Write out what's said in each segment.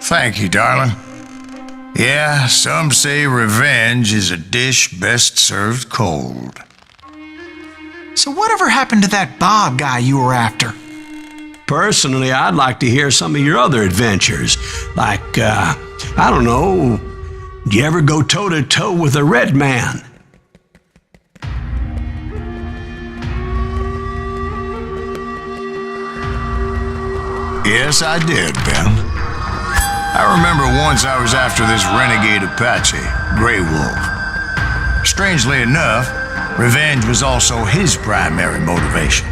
Thank you, darling. Yeah, some say revenge is a dish best served cold. So whatever happened to that Bob guy you were after? Personally, I'd like to hear some of your other adventures. Like, I don't know, did you ever go toe-to-toe with a red man? Yes, I did, Ben. I remember once I was after this renegade Apache, Grey Wolf. Strangely enough, revenge was also his primary motivation.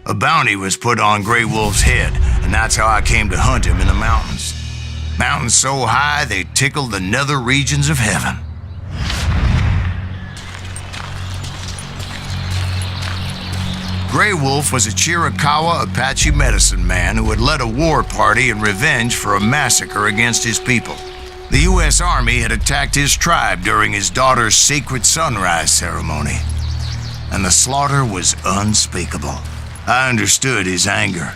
A bounty was put on Grey Wolf's head, and that's how I came to hunt him in the mountains. Mountains so high they tickled the nether regions of heaven. Grey Wolf was a Chiricahua Apache medicine man who had led a war party in revenge for a massacre against his people. The U.S. Army had attacked his tribe during his daughter's sacred sunrise ceremony, and the slaughter was unspeakable. I understood his anger,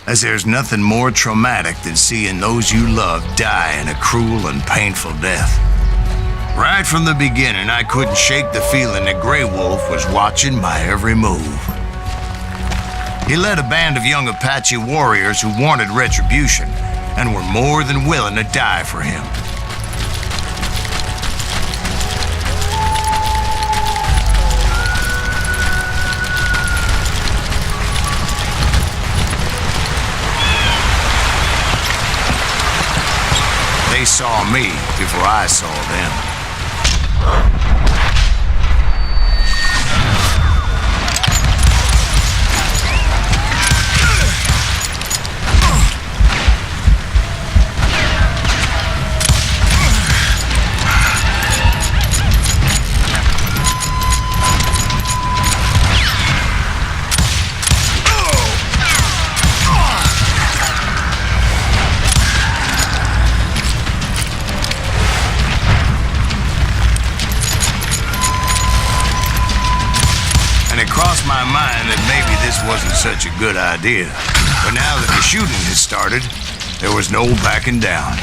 as there's nothing more traumatic than seeing those you love die in a cruel and painful death. Right from the beginning, I couldn't shake the feeling that Grey Wolf was watching my every move. He led a band of young Apache warriors who wanted retribution and were more than willing to die for him. They saw me before I saw them. It crossed my mind that maybe this wasn't such a good idea. But now that the shooting had started, there was no backing down.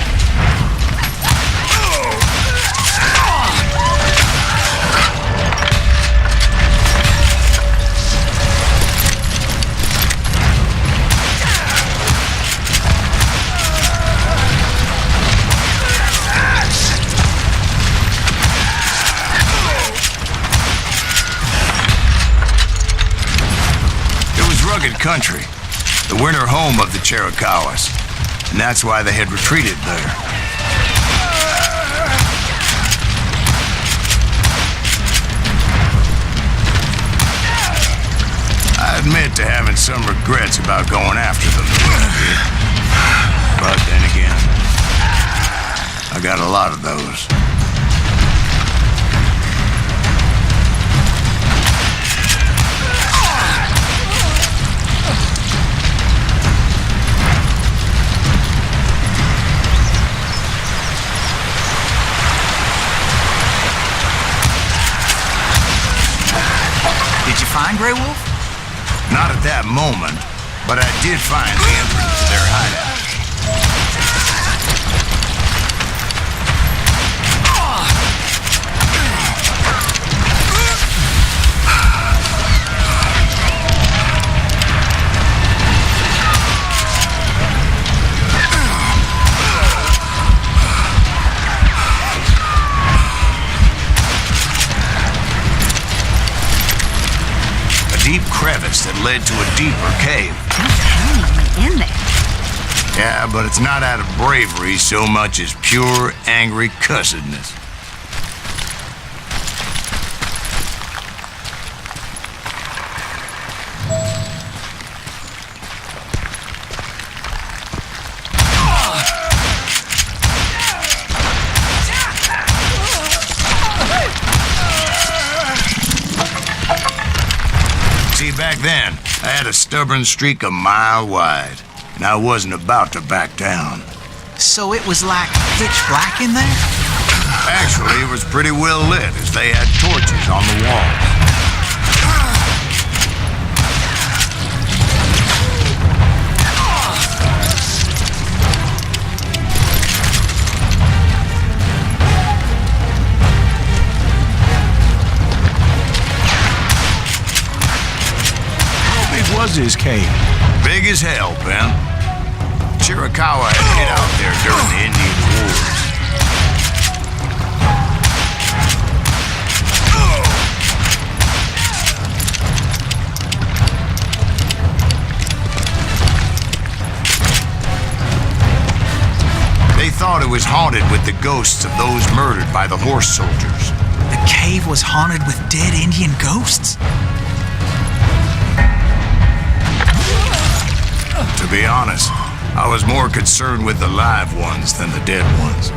Rugged country, the winter home of the Chiricahuas, and that's why they had retreated there. I admit to having some regrets about going after them a little bit, but then again, I got a lot of those. Did you find Grey Wolf? Not at that moment, but I did find the entrance to their hideout. Deep crevice that led to a deeper cave. In there. Yeah, but it's not out of bravery so much as pure, angry cussedness. Back then, I had a stubborn streak a mile wide, and I wasn't about to back down. So it was like pitch black in there? Actually, it was pretty well lit as they had torches on the walls. Was his cave? Big as hell, Ben. Chiricahua had hid out there during the Indian Wars. They thought it was haunted with the ghosts of those murdered by the horse soldiers. The cave was haunted with dead Indian ghosts? To be honest, I was more concerned with the live ones than the dead ones.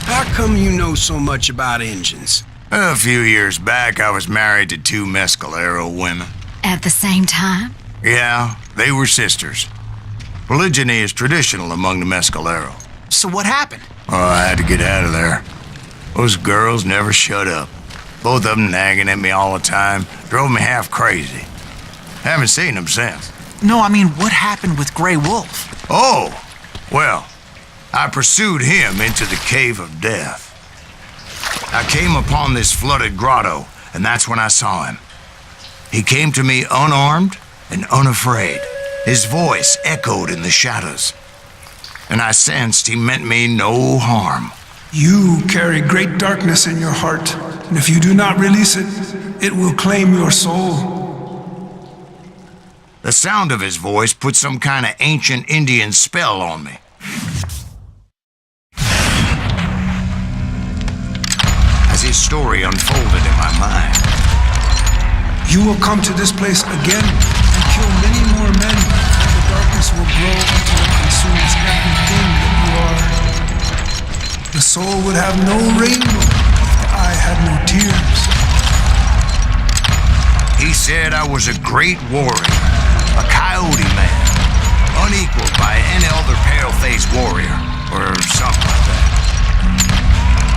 How come you know so much about engines? A few years back, I was married to 2 Mescalero women. At the same time? Yeah, they were sisters. Polygyny is traditional among the Mescalero. So what happened? Oh, I had to get out of there. Those girls never shut up. Both of them nagging at me all the time. Drove me half crazy. Haven't seen them since. No, I mean, what happened with Grey Wolf? Oh, well, I pursued him into the Cave of Death. I came upon this flooded grotto, and that's when I saw him. He came to me unarmed and unafraid. His voice echoed in the shadows, and I sensed he meant me no harm. You carry great darkness in your heart, and if you do not release it, it will claim your soul. The sound of his voice put some kind of ancient Indian spell on me. As his story unfolded in my mind, You will come to this place again and kill many more men, and the darkness will grow until it consumes everything that you are. The soul would have no rainbow if the eye had no tears. he said I was a great warrior, a coyote man, unequaled by any other pale-faced warrior, or something like that.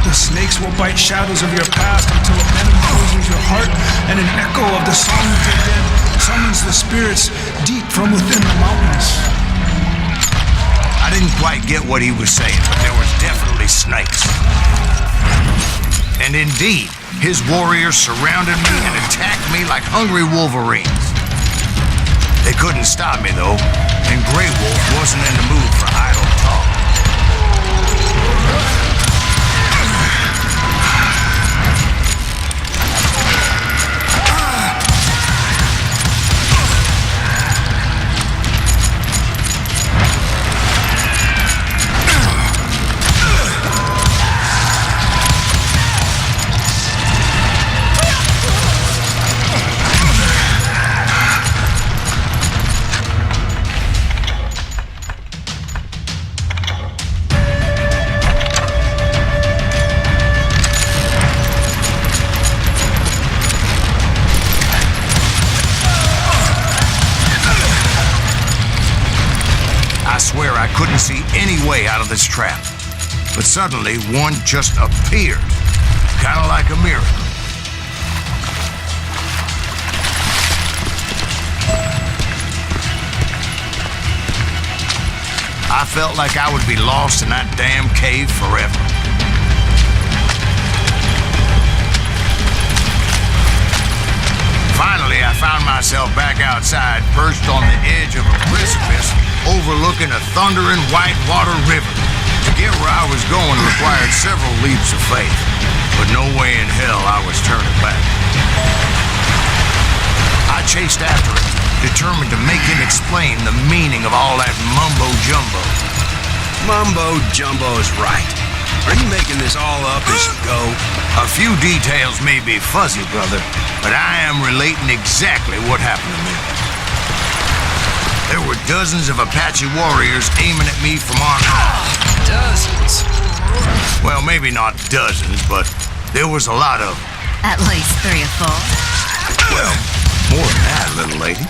The snakes will bite shadows of your past until a venom poisons your heart, and an echo of the song of the dead summons the spirits deep from within the mountains. I didn't quite get what he was saying, but there was definitely snakes. And indeed, his warriors surrounded me and attacked me like hungry wolverines. They couldn't stop me, though, and Grey Wolf wasn't in the mood for idle talk. I swear I couldn't see any way out of this trap. But suddenly, one just appeared. Kind of like a miracle. I felt like I would be lost in that damn cave forever. Finally, I found myself back outside, perched on the edge of a precipice, overlooking a thundering white water river. To get where I was going required several leaps of faith, but no way in hell I was turning back. I chased after him, determined to make him explain the meaning of all that mumbo-jumbo. Mumbo-jumbo's right. Are you making this all up as you go? A few details may be fuzzy, brother, but I am relating exactly what happened to me. There were dozens of Apache warriors aiming at me from on high. Dozens? Well, maybe not dozens, but there was a lot of them. At least 3 or 4. Well, more than that, little lady.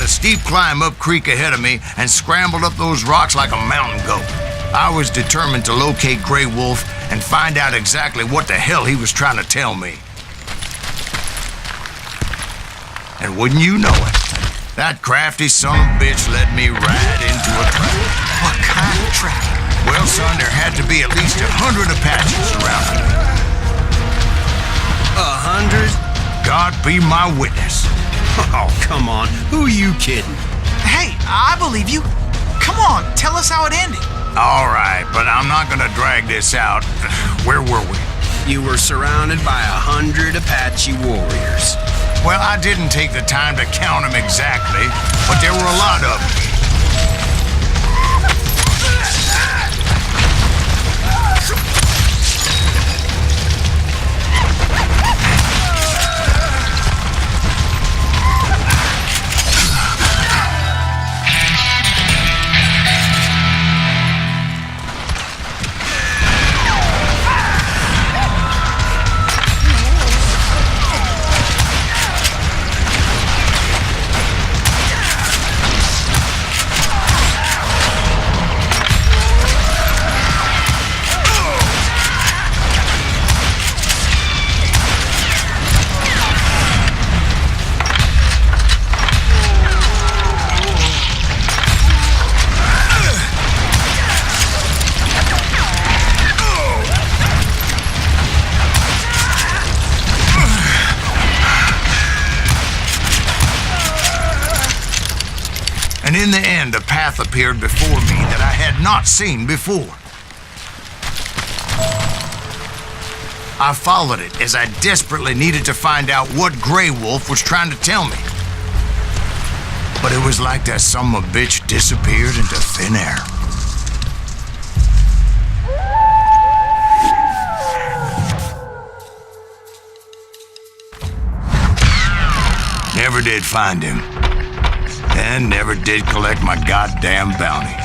Steep climb up creek ahead of me and scrambled up those rocks like a mountain goat. I was determined to locate Grey Wolf and find out exactly what the hell he was trying to tell me. And wouldn't you know it, that crafty son of a bitch led me right into a trap. What kind of trap? Well, son, there had to be at least 100 Apaches surrounding me. 100? God be my witness. Oh, come on. Who are you kidding? Hey, I believe you. Come on, tell us how it ended. All right, but I'm not gonna drag this out. Where were we? You were surrounded by 100 Apache warriors. Well, I didn't take the time to count them exactly, but there were a lot of them. And in the end, a path appeared before me that I had not seen before. I followed it as I desperately needed to find out what Grey Wolf was trying to tell me. But it was like that son of a bitch disappeared into thin air. Never did find him. And never did collect my goddamn bounty.